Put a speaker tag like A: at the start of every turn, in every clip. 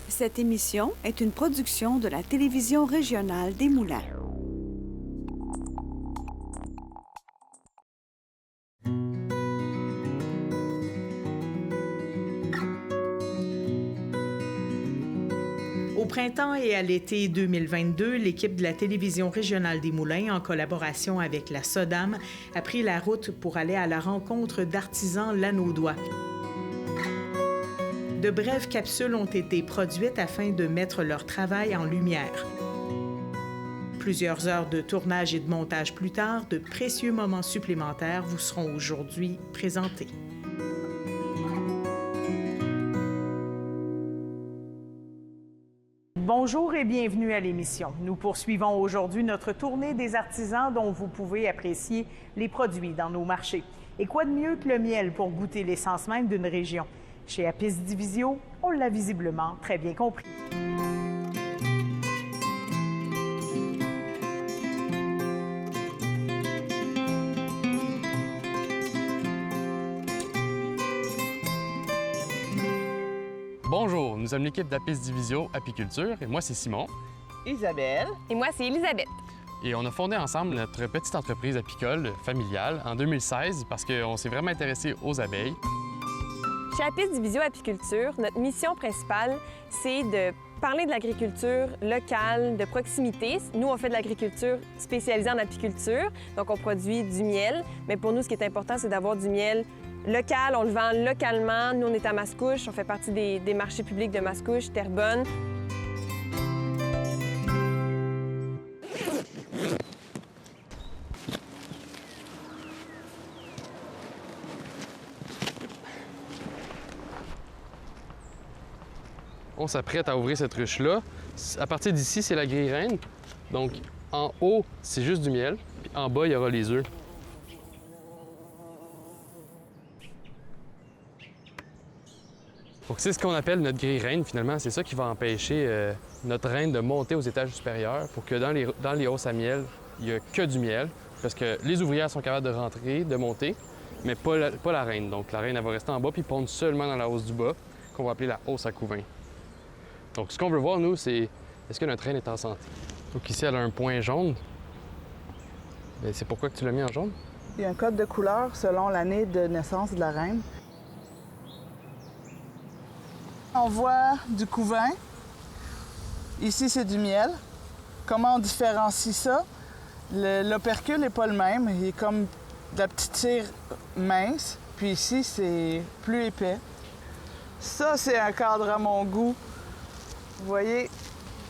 A: Cette émission est une production de la télévision régionale des Moulins.
B: Au printemps et à l'été 2022, l'équipe de la télévision régionale des Moulins, en collaboration avec la SODAM, a pris la route pour aller à la rencontre d'artisans lanaudois. De brèves capsules ont été produites afin de mettre leur travail en lumière. Plusieurs heures de tournage et de montage plus tard, de précieux moments supplémentaires vous seront aujourd'hui présentés. Bonjour et bienvenue à l'émission. Nous poursuivons aujourd'hui notre tournée des artisans dont vous pouvez apprécier les produits dans nos marchés. Et quoi de mieux que le miel pour goûter l'essence même d'une région? Chez Apis Divisio, on l'a visiblement très bien compris.
C: Bonjour, nous sommes l'équipe d'Apis Divisio Apiculture et moi c'est Simon.
D: Isabelle.
E: Et moi, c'est Elisabeth.
C: Et on a fondé ensemble notre petite entreprise apicole familiale en 2016 parce qu'on s'est vraiment intéressé aux abeilles.
E: Chez Apis Divisio Apiculture, notre mission principale, c'est de parler de l'agriculture locale, de proximité. Nous, on fait de l'agriculture spécialisée en apiculture, donc on produit du miel. Mais pour nous, ce qui est important, c'est d'avoir du miel local, on le vend localement. Nous, on est à Mascouche, on fait partie des marchés publics de Mascouche, Terrebonne.
C: On s'apprête à ouvrir cette ruche-là. À partir d'ici, c'est la grille reine. Donc en haut, c'est juste du miel, puis en bas, il y aura les œufs. Donc c'est ce qu'on appelle notre grille reine, finalement. C'est ça qui va empêcher notre reine de monter aux étages supérieurs pour que dans les hausses à miel, il n'y a que du miel. Parce que les ouvrières sont capables de rentrer, de monter, mais pas la reine. Donc la reine, elle va rester en bas puis pondre seulement dans la hausse du bas, qu'on va appeler la hausse à couvain. Donc ce qu'on veut voir, nous, c'est est-ce que notre reine est en santé. Donc ici, elle a un point jaune. Bien, c'est pourquoi que tu l'as mis en jaune?
D: Il y a un code de couleur selon l'année de naissance de la reine. On voit du couvain. Ici, c'est du miel. Comment on différencie ça? L'opercule n'est pas le même. Il est comme de la petite cire mince. Puis ici, c'est plus épais. Ça, c'est un cadre à mon goût. Vous voyez,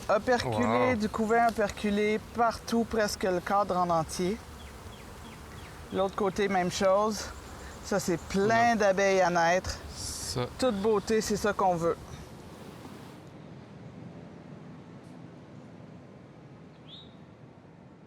D: operculé, du couvain operculé, partout, presque le cadre en entier. L'autre côté, même chose. Ça, c'est plein d'abeilles à naître.
C: Ça.
D: Toute beauté, c'est ça qu'on veut.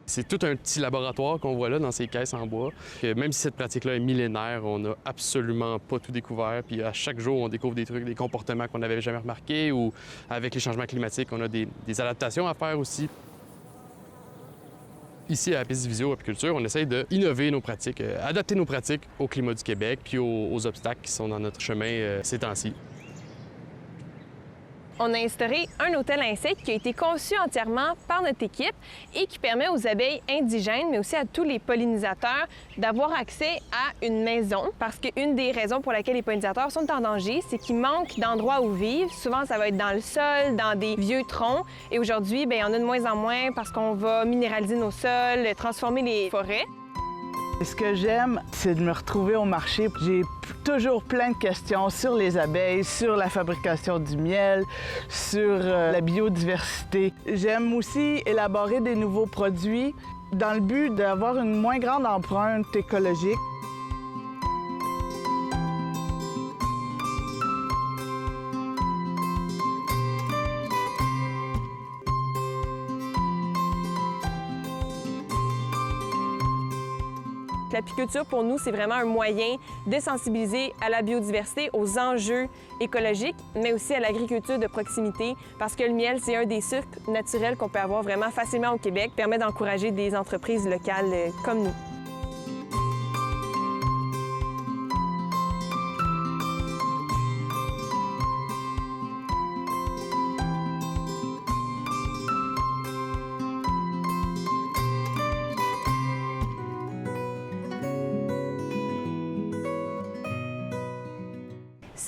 C: C'est tout un petit laboratoire qu'on voit là dans ces caisses en bois. Que même si cette pratique-là est millénaire, on n'a absolument pas tout découvert. Puis à chaque jour, on découvre des trucs, des comportements qu'on n'avait jamais remarqués ou avec les changements climatiques, on a des adaptations à faire aussi. Ici, à Apis Divisio Apiculture, on essaye d'innover nos pratiques, adapter nos pratiques au climat du Québec puis aux obstacles qui sont dans notre chemin ces temps-ci.
E: On a instauré un hôtel à insectes qui a été conçu entièrement par notre équipe et qui permet aux abeilles indigènes, mais aussi à tous les pollinisateurs, d'avoir accès à une maison. Parce qu'une des raisons pour laquelle les pollinisateurs sont en danger, c'est qu'ils manquent d'endroits où vivre. Souvent, ça va être dans le sol, dans des vieux troncs. Et aujourd'hui, bien, il y en a de moins en moins parce qu'on va minéraliser nos sols, transformer les forêts.
D: Ce que j'aime, c'est de me retrouver au marché. J'ai toujours plein de questions sur les abeilles, sur la fabrication du miel, sur la biodiversité. J'aime aussi élaborer des nouveaux produits dans le but d'avoir une moins grande empreinte écologique.
E: L'apiculture, pour nous, c'est vraiment un moyen de sensibiliser à la biodiversité, aux enjeux écologiques, mais aussi à l'agriculture de proximité, parce que le miel, c'est un des sucres naturels qu'on peut avoir vraiment facilement au Québec, permet d'encourager des entreprises locales comme nous.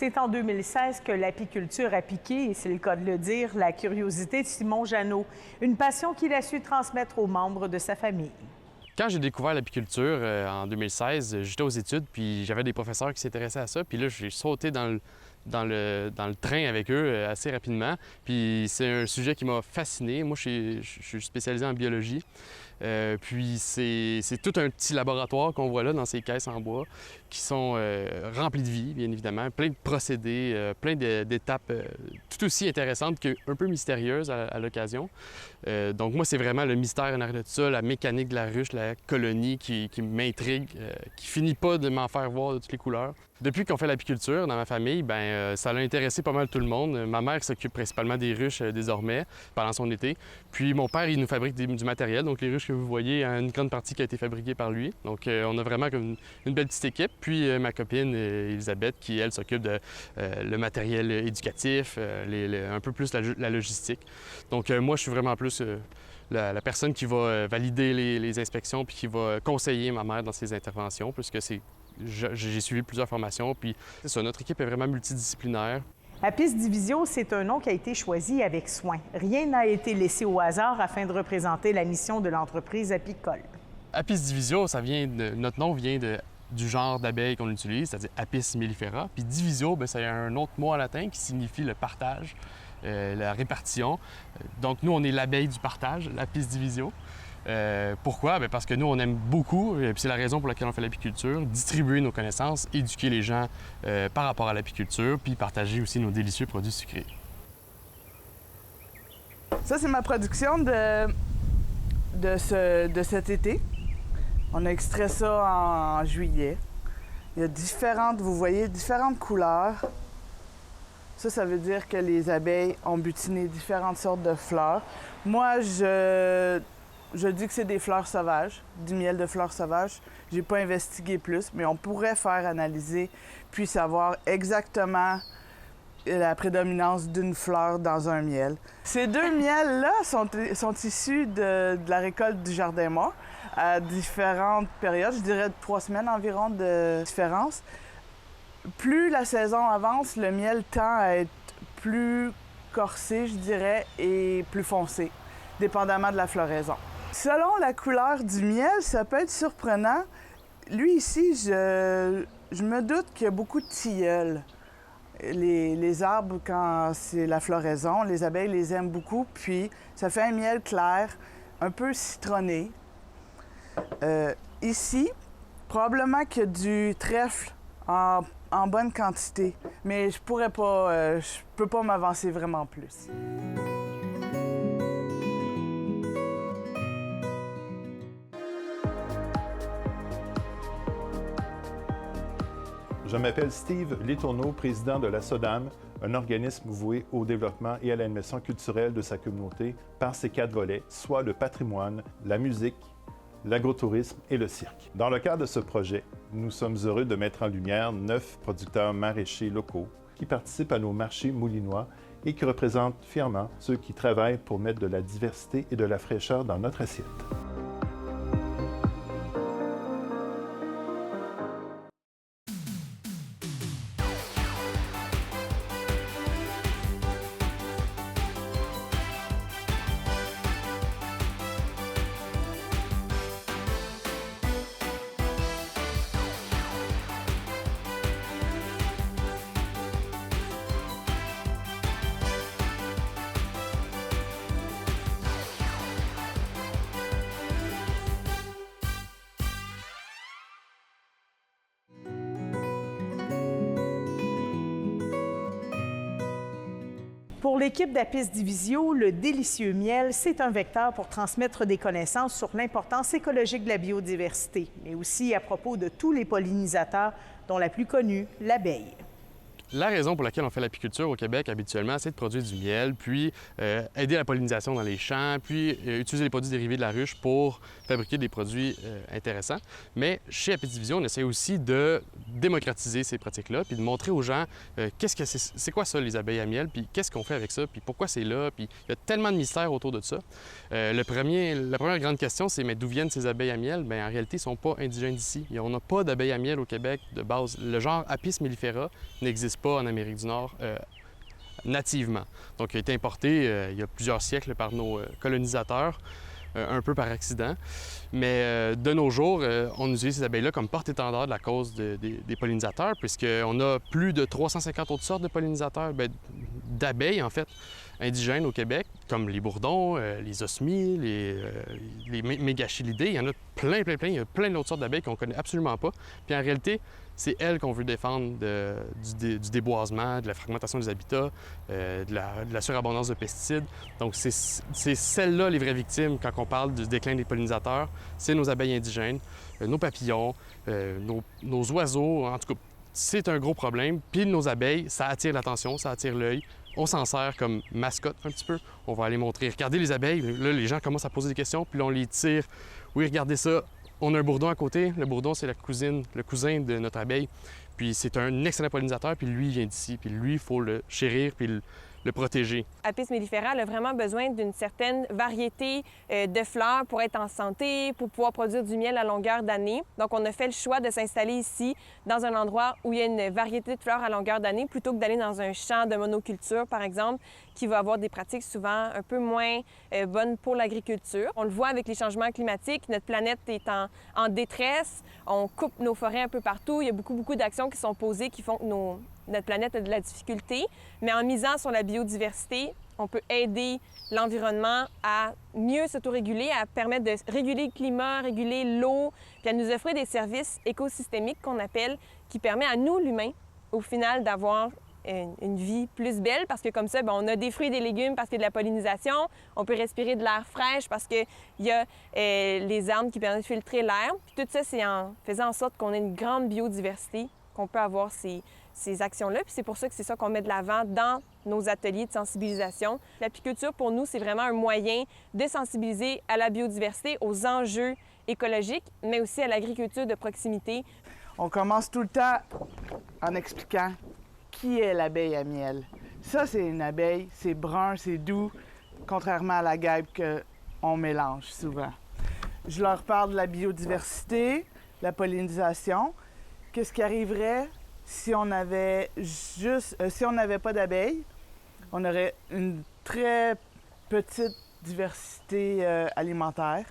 B: C'est en 2016 que l'apiculture a piqué, et c'est le cas de le dire, la curiosité de Simon Jeannot, une passion qu'il a su transmettre aux membres de sa famille.
C: Quand j'ai découvert l'apiculture en 2016, j'étais aux études, puis j'avais des professeurs qui s'intéressaient à ça. Puis là, j'ai sauté dans le train avec eux assez rapidement. Puis c'est un sujet qui m'a fasciné. Moi, je suis spécialisé en biologie. Puis c'est tout un petit laboratoire qu'on voit là dans ces caisses en bois qui sont remplies de vie, bien évidemment, plein de procédés, plein d'étapes tout aussi intéressantes qu'un peu mystérieuses à l'occasion. Donc moi, c'est vraiment le mystère en arrière de tout ça, la mécanique de la ruche, la colonie qui m'intrigue, qui finit pas de m'en faire voir de toutes les couleurs. Depuis qu'on fait l'apiculture dans ma famille, ça a intéressé pas mal tout le monde. Ma mère s'occupe principalement des ruches désormais pendant son été. Puis mon père, il nous fabrique du matériel. Donc les ruches que vous voyez, une grande partie qui a été fabriquée par lui. Donc on a vraiment comme une belle petite équipe. Puis ma copine Elisabeth, qui elle s'occupe de le matériel éducatif, un peu plus la logistique. Donc moi, je suis vraiment plus la personne qui va valider les inspections puis qui va conseiller ma mère dans ses interventions, puisque j'ai suivi plusieurs formations. Puis c'est ça, notre équipe est vraiment multidisciplinaire.
B: Apis Divisio, c'est un nom qui a été choisi avec soin. Rien n'a été laissé au hasard afin de représenter la mission de l'entreprise apicole.
C: Apis Divisio, notre nom vient du genre d'abeilles qu'on utilise, c'est-à-dire Apis mellifera. Puis Divisio, c'est un autre mot en latin qui signifie le partage, la répartition. Donc nous, on est l'abeille du partage, l'Apis Divisio. Pourquoi? Parce que nous, on aime beaucoup, et c'est la raison pour laquelle on fait l'apiculture, distribuer nos connaissances, éduquer les gens par rapport à l'apiculture, puis partager aussi nos délicieux produits sucrés.
D: Ça, c'est ma production de cet été. On a extrait ça en juillet. Il y a vous voyez, différentes couleurs. Ça veut dire que les abeilles ont butiné différentes sortes de fleurs. Moi, je dis que c'est des fleurs sauvages, du miel de fleurs sauvages. J'ai pas investigué plus, mais on pourrait faire analyser puis savoir exactement la prédominance d'une fleur dans un miel. Ces deux miels-là sont issus de la récolte du Jardin Mort à différentes périodes, je dirais 3 semaines environ de différence. Plus la saison avance, le miel tend à être plus corsé, je dirais, et plus foncé, dépendamment de la floraison. Selon la couleur du miel, ça peut être surprenant. Lui ici, je me doute qu'il y a beaucoup de tilleuls. Les arbres, quand c'est la floraison, les abeilles les aiment beaucoup, puis ça fait un miel clair, un peu citronné. Ici, probablement qu'il y a du trèfle en bonne quantité, mais je peux pas m'avancer vraiment plus.
F: Je m'appelle Steve Letourneau, président de la SODAM, un organisme voué au développement et à l'animation culturelle de sa communauté par ses 4 volets, soit le patrimoine, la musique, l'agrotourisme et le cirque. Dans le cadre de ce projet, nous sommes heureux de mettre en lumière 9 producteurs maraîchers locaux qui participent à nos marchés moulinois et qui représentent fièrement ceux qui travaillent pour mettre de la diversité et de la fraîcheur dans notre assiette.
B: Pour l'équipe d'Apis Divisio, le délicieux miel, c'est un vecteur pour transmettre des connaissances sur l'importance écologique de la biodiversité, mais aussi à propos de tous les pollinisateurs, dont la plus connue, l'abeille.
C: La raison pour laquelle on fait l'apiculture au Québec habituellement, c'est de produire du miel, puis aider à la pollinisation dans les champs, puis utiliser les produits dérivés de la ruche pour fabriquer des produits intéressants. Mais chez Apis Divisio, on essaie aussi de démocratiser ces pratiques-là, puis de montrer aux gens c'est quoi ça, les abeilles à miel, puis qu'est-ce qu'on fait avec ça, puis pourquoi c'est là, puis il y a tellement de mystères autour de ça. La première grande question, c'est mais d'où viennent ces abeilles à miel? Bien, en réalité, ils ne sont pas indigènes d'ici. On n'a pas d'abeilles à miel au Québec de base. Le genre Apis mellifera n'existe pas en Amérique du Nord nativement. Donc, il a été importé il y a plusieurs siècles par nos colonisateurs, un peu par accident. Mais de nos jours, on utilise ces abeilles-là comme porte-étendard de la cause des pollinisateurs, puisqu'on a plus de 350 autres sortes de pollinisateurs, d'abeilles en fait, indigènes au Québec, comme les bourdons, les osmies, les mégachilidés. Il y en a plein. Il y a plein d'autres sortes d'abeilles qu'on ne connaît absolument pas. Puis en réalité, c'est elles qu'on veut défendre du déboisement, de la fragmentation des habitats, de la surabondance de pesticides. Donc, c'est celles-là les vraies victimes quand on parle du déclin des pollinisateurs. C'est nos abeilles indigènes, nos papillons, nos oiseaux. En tout cas, c'est un gros problème. Puis nos abeilles, ça attire l'attention, ça attire l'œil. On s'en sert comme mascotte un petit peu. On va aller montrer. Regardez les abeilles. Là, les gens commencent à poser des questions, puis là, on les tire. Oui, regardez ça. On a un bourdon à côté. Le bourdon, c'est le cousin de notre abeille. Puis c'est un excellent pollinisateur, puis lui, il vient d'ici. Puis lui, il faut le chérir, puis le protéger.
E: Apis mellifera a vraiment besoin d'une certaine variété de fleurs pour être en santé, pour pouvoir produire du miel à longueur d'année. Donc, on a fait le choix de s'installer ici, dans un endroit où il y a une variété de fleurs à longueur d'année, plutôt que d'aller dans un champ de monoculture, par exemple, qui va avoir des pratiques souvent un peu moins bonnes pour l'agriculture. On le voit avec les changements climatiques, notre planète est en détresse, on coupe nos forêts un peu partout, il y a beaucoup d'actions qui sont posées qui font que notre planète a de la difficulté, mais en misant sur la biodiversité, on peut aider l'environnement à mieux s'autoréguler, à permettre de réguler le climat, réguler l'eau, puis à nous offrir des services écosystémiques qu'on appelle, qui permet à nous, l'humain, au final, d'avoir une vie plus belle, parce que comme ça, on a des fruits et des légumes parce qu'il y a de la pollinisation, on peut respirer de l'air fraîche parce qu'il y a les arbres qui permettent de filtrer l'air. Puis tout ça, c'est en faisant en sorte qu'on ait une grande biodiversité, qu'on peut avoir ces actions-là. Puis c'est pour ça que c'est ça qu'on met de l'avant dans nos ateliers de sensibilisation. L'apiculture, pour nous, c'est vraiment un moyen de sensibiliser à la biodiversité, aux enjeux écologiques, mais aussi à l'agriculture de proximité.
D: On commence tout le temps en expliquant qui est l'abeille à miel. Ça, c'est une abeille, c'est brun, c'est doux, contrairement à la guêpe qu'on mélange souvent. Je leur parle de la biodiversité, la pollinisation. Qu'est-ce qui arriverait si on n'avait pas d'abeilles? On aurait une très petite diversité alimentaire.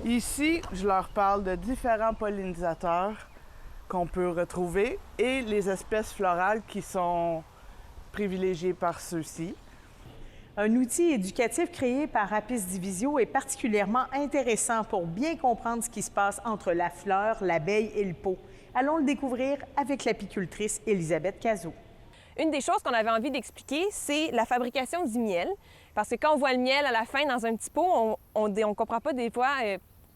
D: Ici, je leur parle de différents pollinisateurs qu'on peut retrouver et les espèces florales qui sont privilégiées par ceux-ci.
B: Un outil éducatif créé par Apis Divisio est particulièrement intéressant pour bien comprendre ce qui se passe entre la fleur, l'abeille et le pot. Allons le découvrir avec l'apicultrice Élisabeth Cazot.
E: Une des choses qu'on avait envie d'expliquer, c'est la fabrication du miel. Parce que quand on voit le miel à la fin dans un petit pot, on ne comprend pas des fois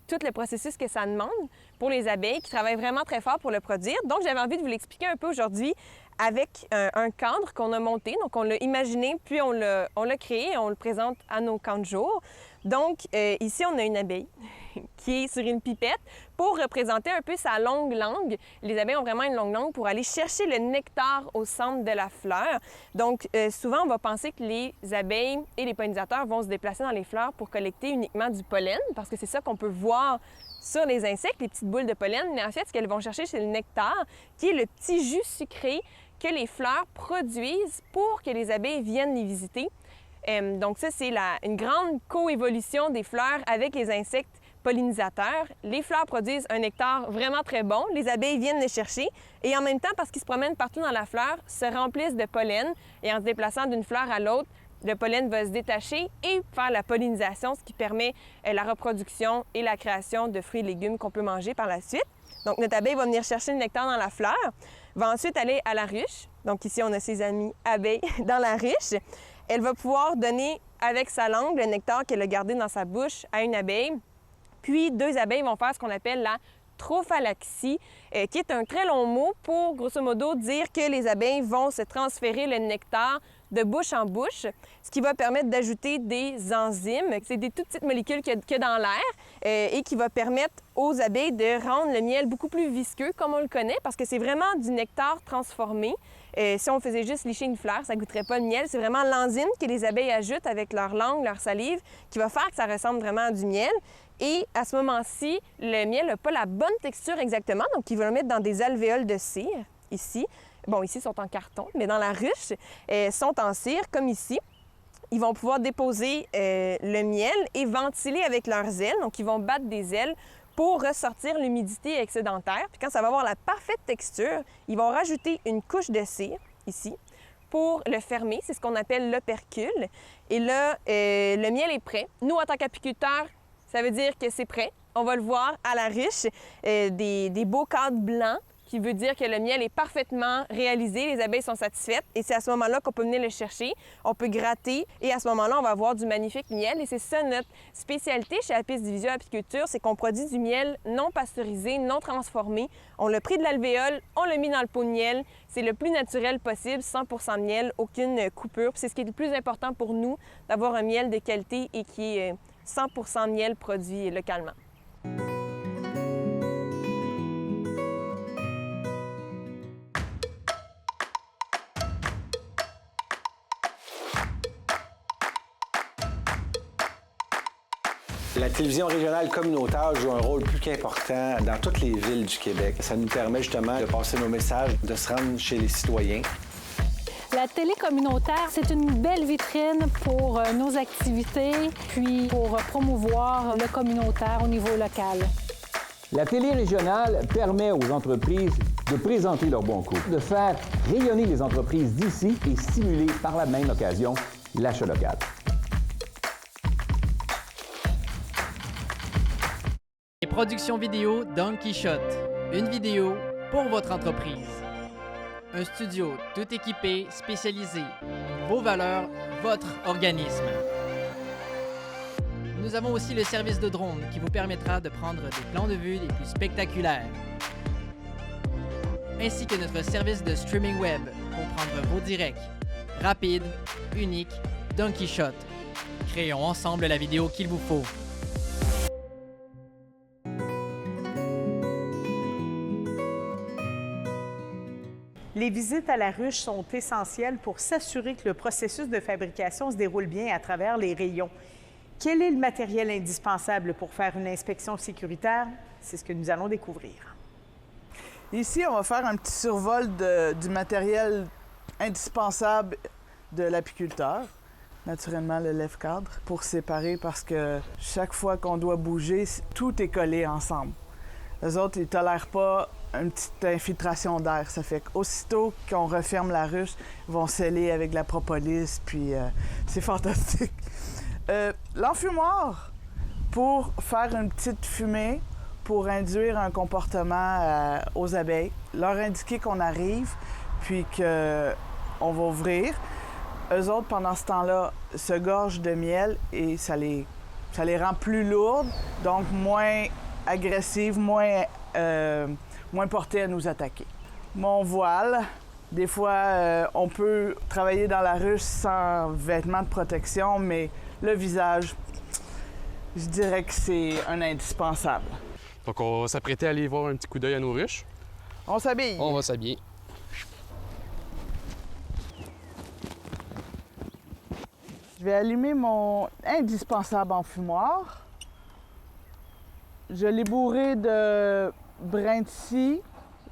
E: tout le processus que ça demande pour les abeilles qui travaillent vraiment très fort pour le produire. Donc, j'avais envie de vous l'expliquer un peu aujourd'hui avec un cadre qu'on a monté. Donc, on l'a imaginé, puis on l'a créé et on le présente à nos camps de jour. Donc, ici, on a une abeille qui est sur une pipette pour représenter un peu sa longue langue. Les abeilles ont vraiment une longue langue pour aller chercher le nectar au centre de la fleur. Donc, souvent, on va penser que les abeilles et les pollinisateurs vont se déplacer dans les fleurs pour collecter uniquement du pollen, parce que c'est ça qu'on peut voir sur les insectes, les petites boules de pollen. Mais en fait, ce qu'elles vont chercher, c'est le nectar, qui est le petit jus sucré que les fleurs produisent pour que les abeilles viennent les visiter. Donc ça, c'est une grande coévolution des fleurs avec les insectes pollinisateurs. Les fleurs produisent un nectar vraiment très bon. Les abeilles viennent le chercher et en même temps, parce qu'ils se promènent partout dans la fleur, se remplissent de pollen et en se déplaçant d'une fleur à l'autre, le pollen va se détacher et faire la pollinisation, ce qui permet la reproduction et la création de fruits et légumes qu'on peut manger par la suite. Donc notre abeille va venir chercher le nectar dans la fleur, va ensuite aller à la ruche. Donc ici, on a ses amis abeilles dans la ruche. Elle va pouvoir donner avec sa langue le nectar qu'elle a gardé dans sa bouche à une abeille. Puis, 2 abeilles vont faire ce qu'on appelle la trophalaxie, qui est un très long mot pour, grosso modo, dire que les abeilles vont se transférer le nectar de bouche en bouche, ce qui va permettre d'ajouter des enzymes. C'est des toutes petites molécules qu'il y a dans l'air et qui va permettre aux abeilles de rendre le miel beaucoup plus visqueux, comme on le connaît, parce que c'est vraiment du nectar transformé. Si on faisait juste licher une fleur, ça ne goûterait pas le miel. C'est vraiment l'enzyme que les abeilles ajoutent avec leur langue, leur salive, qui va faire que ça ressemble vraiment à du miel. Et à ce moment-ci, le miel n'a pas la bonne texture exactement, donc il va le mettre dans des alvéoles de cire, ici, bon, ici, sont en carton, mais dans la ruche, sont en cire, comme ici. Ils vont pouvoir déposer le miel et ventiler avec leurs ailes. Donc, ils vont battre des ailes pour ressortir l'humidité excédentaire. Puis quand ça va avoir la parfaite texture, ils vont rajouter une couche de cire, ici, pour le fermer. C'est ce qu'on appelle l'opercule. Et là, le miel est prêt. Nous, en tant qu'apiculteurs, ça veut dire que c'est prêt. On va le voir à la ruche, des beaux cadres blancs, qui veut dire que le miel est parfaitement réalisé, les abeilles sont satisfaites et c'est à ce moment-là qu'on peut venir le chercher, on peut gratter et à ce moment-là, on va avoir du magnifique miel et c'est ça notre spécialité chez Apis Division Apiculture, c'est qu'on produit du miel non pasteurisé, non transformé. On l'a pris de l'alvéole, on l'a mis dans le pot de miel, c'est le plus naturel possible, 100% de miel, aucune coupure. Puis c'est ce qui est le plus important pour nous, d'avoir un miel de qualité et qui est 100% miel produit localement.
G: La télévision régionale communautaire joue un rôle plus qu'important dans toutes les villes du Québec. Ça nous permet justement de passer nos messages, de se rendre chez les citoyens.
H: La télé communautaire, c'est une belle vitrine pour nos activités, puis pour promouvoir le communautaire au niveau local.
I: La télé régionale permet aux entreprises de présenter leur bon coup, de faire rayonner les entreprises d'ici et stimuler par la même occasion l'achat local.
J: Les productions vidéo Don Quichotte. Une vidéo pour votre entreprise. Un studio tout équipé, spécialisé. Vos valeurs, votre organisme. Nous avons aussi le service de drone qui vous permettra de prendre des plans de vue les plus spectaculaires. Ainsi que notre service de streaming web pour prendre vos directs. Rapide, unique, Don Quichotte. Créons ensemble la vidéo qu'il vous faut.
B: Les visites à la ruche sont essentielles pour s'assurer que le processus de fabrication se déroule bien à travers les rayons. Quel est le matériel indispensable pour faire une inspection sécuritaire? C'est ce que nous allons découvrir.
D: Ici, on va faire un petit survol du matériel indispensable de l'apiculteur. Naturellement, le lève-cadre pour séparer parce que chaque fois qu'on doit bouger, tout est collé ensemble. Les autres, ils ne tolèrent pas une petite infiltration d'air. Ça fait qu'aussitôt qu'on referme la ruche, ils vont sceller avec de la propolis, puis c'est fantastique. L'enfumoir, pour faire une petite fumée, pour induire un comportement aux abeilles, leur indiquer qu'on arrive, puis qu'on va ouvrir. Eux autres, pendant ce temps-là, se gorgent de miel et ça les rend plus lourdes, donc moins agressives, moins portées à nous attaquer. Mon voile, des fois, on peut travailler dans la ruche sans vêtements de protection, mais le visage, je dirais que c'est un indispensable.
C: Donc, on va s'apprêter à aller voir un petit coup d'œil à nos ruches.
D: On s'habille.
C: On va s'habiller.
D: Je vais allumer mon indispensable enfumoir. Je l'ai bourré de brins de scie,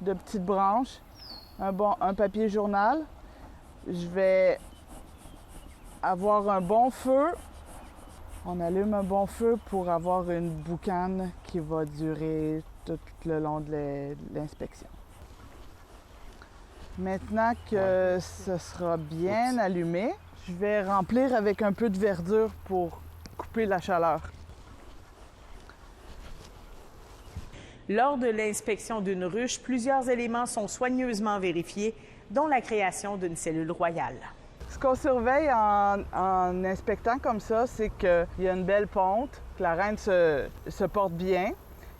D: de petites branches, un papier journal. Je vais avoir un bon feu. On allume un bon feu pour avoir une boucane qui va durer tout le long de l'inspection. Maintenant que ce sera bien allumé, je vais remplir avec un peu de verdure pour couper la chaleur.
B: Lors de l'inspection d'une ruche, plusieurs éléments sont soigneusement vérifiés, dont la création d'une cellule royale.
D: Ce qu'on surveille en inspectant comme ça, c'est qu'il y a une belle ponte, que la reine se porte bien.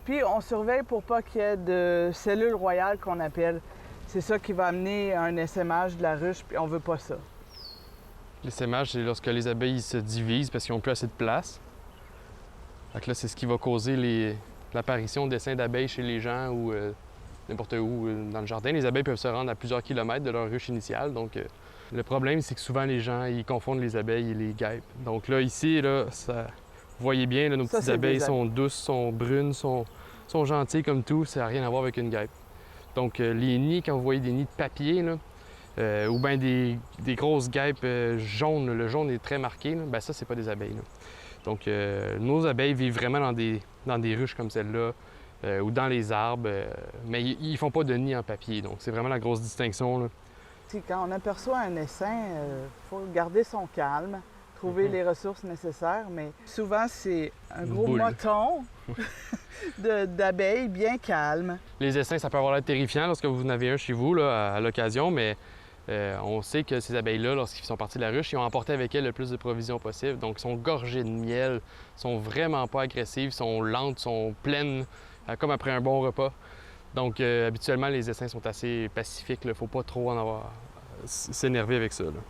D: Puis on surveille pour pas qu'il y ait de cellule royale qu'on appelle. C'est ça qui va amener un essaimage de la ruche, puis on veut pas ça.
C: L'essaimage, c'est lorsque les abeilles se divisent parce qu'ils n'ont plus assez de place. Donc là, c'est ce qui va causer l'apparition d'essaims d'abeilles chez les gens ou n'importe où dans le jardin. Les abeilles peuvent se rendre à plusieurs kilomètres de leur ruche initiale. Donc, le problème, c'est que souvent, les gens ils confondent les abeilles et les guêpes. Donc là, ici, là, vous voyez bien, là, nos petites abeilles sont douces, sont brunes, sont gentilles comme tout. Ça n'a rien à voir avec une guêpe. Donc, les nids, quand vous voyez des nids de papier, là, ou bien des grosses guêpes jaunes, le jaune est très marqué, là, bien ça, c'est pas des abeilles. Là. Donc, nos abeilles vivent vraiment dans des ruches comme celle-là, ou dans les arbres, mais ils font pas de nid en papier. Donc, c'est vraiment la grosse distinction, là.
D: Quand on aperçoit un essaim, il faut garder son calme, trouver les ressources nécessaires, mais souvent, c'est un gros moton d'abeilles bien calmes.
C: Les essaims, ça peut avoir l'air terrifiant lorsque vous en avez un chez vous là, à l'occasion, mais on sait que ces abeilles-là, lorsqu'ils sont partis de la ruche, ils ont emporté avec elles le plus de provisions possible. Donc, ils sont gorgées de miel, sont vraiment pas agressives, sont lentes, sont pleines, comme après un bon repas. Donc, habituellement, les essaims sont assez pacifiques. Il ne faut pas trop en avoir s'énerver avec ça, là.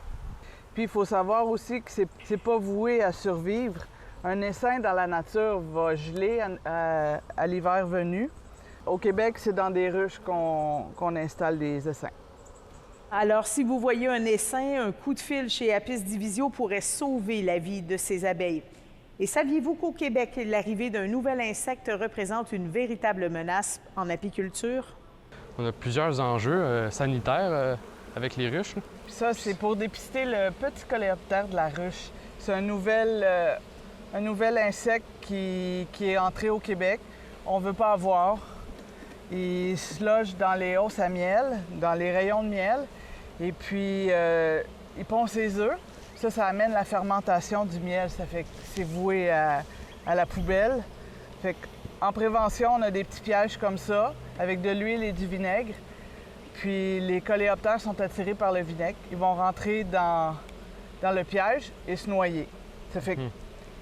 D: Puis, il faut savoir aussi que c'est pas voué à survivre. Un essaim dans la nature va geler à l'hiver venu. Au Québec, c'est dans des ruches qu'on installe des essaims.
B: Alors, si vous voyez un essaim, un coup de fil chez Apis Divisio pourrait sauver la vie de ces abeilles. Et saviez-vous qu'au Québec, l'arrivée d'un nouvel insecte représente une véritable menace en apiculture? On
C: a plusieurs enjeux sanitaires avec les ruches.
D: Puis ça, c'est pour dépister le petit coléoptère de la ruche. C'est un nouvel insecte qui est entré au Québec. On ne veut pas avoir. Il se loge dans les hausses à miel, dans les rayons de miel. Et puis, il pond ses œufs. Ça amène la fermentation du miel. Ça fait que c'est voué à la poubelle. Fait qu'en prévention, on a des petits pièges comme ça, avec de l'huile et du vinaigre. Puis les coléoptères sont attirés par le vinaigre. Ils vont rentrer dans le piège et se noyer. Ça fait que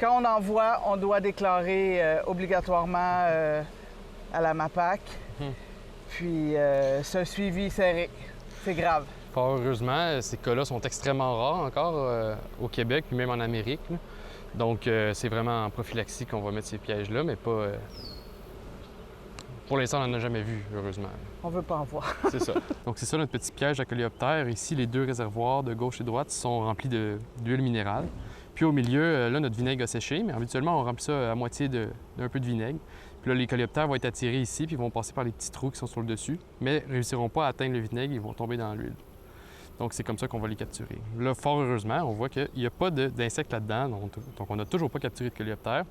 D: quand on en voit, on doit déclarer obligatoirement à la MAPAC. Puis c'est un suivi serré. C'est grave.
C: Fort heureusement, ces cas-là sont extrêmement rares encore au Québec, puis même en Amérique, là. Donc, c'est vraiment en prophylaxie qu'on va mettre ces pièges-là, mais pas... Pour l'instant, on n'en a jamais vu, heureusement.
D: On veut pas en voir.
C: C'est ça. Donc, c'est ça notre petit piège à coléoptère. Ici, les deux réservoirs de gauche et droite sont remplis d'huile minérale. Puis au milieu, là, notre vinaigre a séché, mais habituellement, on remplit ça à moitié d'un peu de vinaigre. Puis là, les coléoptères vont être attirés ici, puis ils vont passer par les petits trous qui sont sur le dessus, mais ne réussiront pas à atteindre le vinaigre, ils vont tomber dans l'huile. Donc, c'est comme ça qu'on va les capturer. Là, fort heureusement, on voit qu'il n'y a pas d'insectes là-dedans, donc on n'a toujours pas capturé de coléoptères.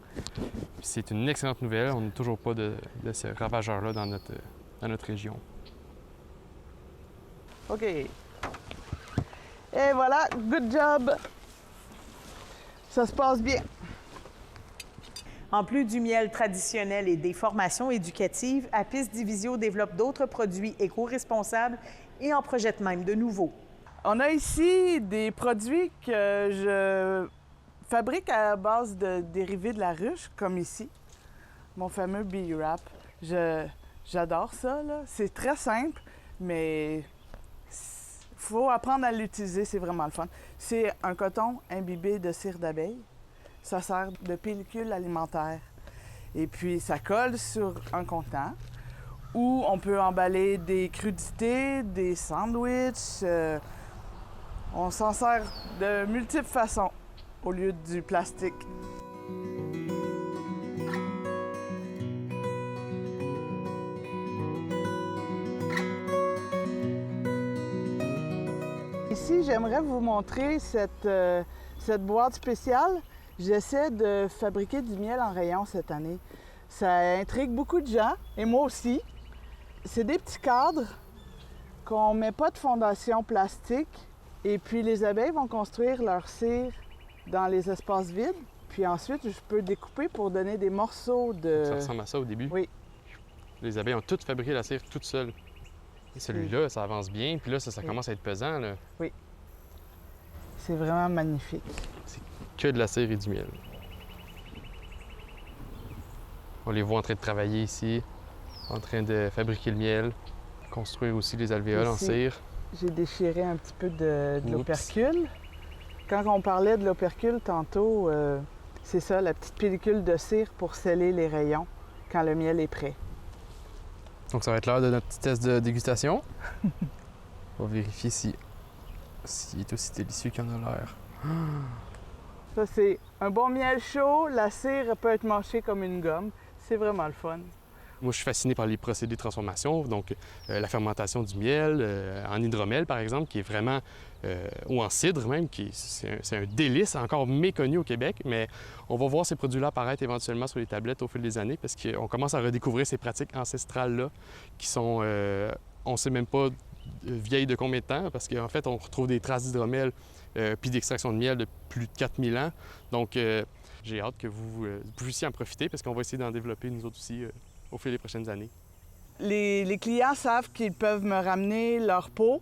C: C'est une excellente nouvelle, on n'a toujours pas de ce ravageur-là dans notre région.
D: OK. Et voilà, good job! Ça se passe bien.
B: En plus du miel traditionnel et des formations éducatives, Apis Divisio développe d'autres produits éco-responsables et en projette même de nouveaux.
D: On a ici des produits que je fabrique à base de dérivés de la ruche, comme ici, mon fameux Bee Wrap. J'adore ça, là. C'est très simple, mais il faut apprendre à l'utiliser, c'est vraiment le fun. C'est un coton imbibé de cire d'abeille. Ça sert de pellicule alimentaire. Et puis, ça colle sur un contenant où on peut emballer des crudités, des sandwichs. On s'en sert de multiples façons au lieu du plastique. Ici, j'aimerais vous montrer cette boîte spéciale. J'essaie de fabriquer du miel en rayon cette année. Ça intrigue beaucoup de gens, et moi aussi. C'est des petits cadres qu'on ne met pas de fondation plastique. Et puis, les abeilles vont construire leur cire dans les espaces vides. Puis ensuite, je peux découper pour donner des morceaux de...
C: Ça ressemble à ça au début?
D: Oui.
C: Les abeilles ont toutes fabriqué la cire toutes seules. Et celui-là, ça avance bien. Puis là, ça commence à être pesant, là.
D: Oui. C'est vraiment magnifique.
C: C'est que de la cire et du miel. On les voit en train de travailler ici, en train de fabriquer le miel, construire aussi les alvéoles en cire.
D: J'ai déchiré un petit peu de l'opercule. Quand on parlait de l'opercule tantôt, c'est ça, la petite pellicule de cire pour sceller les rayons quand le miel est prêt.
C: Donc ça va être l'heure de notre petit test de dégustation. On va vérifier s'il est aussi délicieux qu'il en a l'air.
D: Ça, c'est un bon miel chaud. La cire peut être mâchée comme une gomme. C'est vraiment le fun.
C: Moi, je suis fasciné par les procédés de transformation, donc la fermentation du miel, en hydromel, par exemple, qui est vraiment, ou en cidre même, c'est un délice encore méconnu au Québec, mais on va voir ces produits-là apparaître éventuellement sur les tablettes au fil des années parce qu'on commence à redécouvrir ces pratiques ancestrales-là qui sont, on ne sait même pas vieilles de combien de temps, parce qu'en fait, on retrouve des traces d'hydromel puis d'extraction de miel de plus de 4000 ans. Donc, j'ai hâte que vous puissiez en profiter parce qu'on va essayer d'en développer nous autres aussi au fil des prochaines années.
D: Les clients savent qu'ils peuvent me ramener leur pot.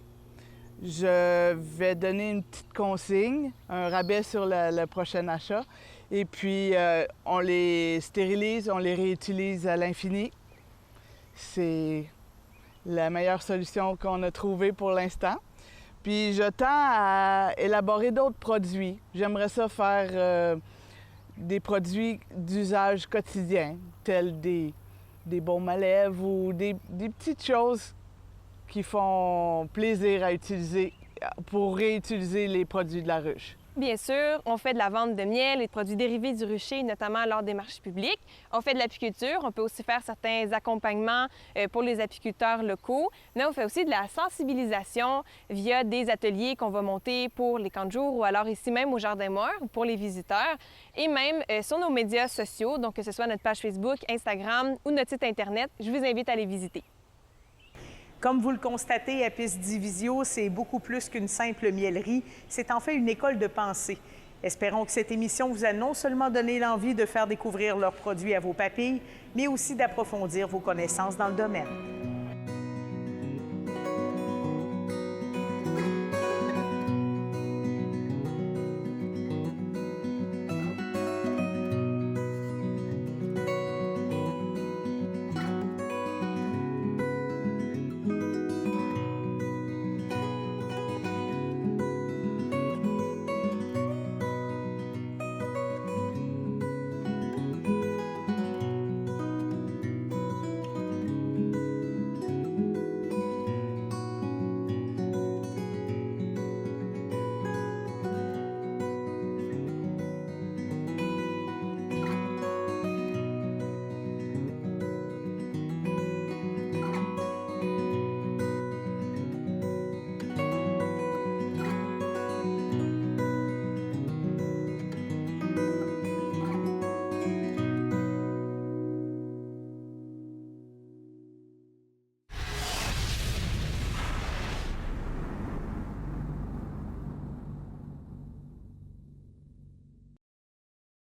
D: Je vais donner une petite consigne, un rabais sur le prochain achat. Et puis, on les stérilise, on les réutilise à l'infini. C'est la meilleure solution qu'on a trouvée pour l'instant. Puis, je tends à élaborer d'autres produits. J'aimerais ça faire des produits d'usage quotidien, tels des baumes à lèvres ou des petites choses qui font plaisir à utiliser pour réutiliser les produits de la ruche.
E: Bien sûr, on fait de la vente de miel et de produits dérivés du rucher, notamment lors des marchés publics. On fait de l'apiculture. On peut aussi faire certains accompagnements pour les apiculteurs locaux. Mais on fait aussi de la sensibilisation via des ateliers qu'on va monter pour les camps de jour ou alors ici même au Jardin Mort pour les visiteurs. Et même sur nos médias sociaux, donc que ce soit notre page Facebook, Instagram ou notre site Internet, je vous invite à les visiter.
B: Comme vous le constatez, Apis Divisio, c'est beaucoup plus qu'une simple mielerie. C'est en fait une école de pensée. Espérons que cette émission vous a non seulement donné l'envie de faire découvrir leurs produits à vos papilles, mais aussi d'approfondir vos connaissances dans le domaine.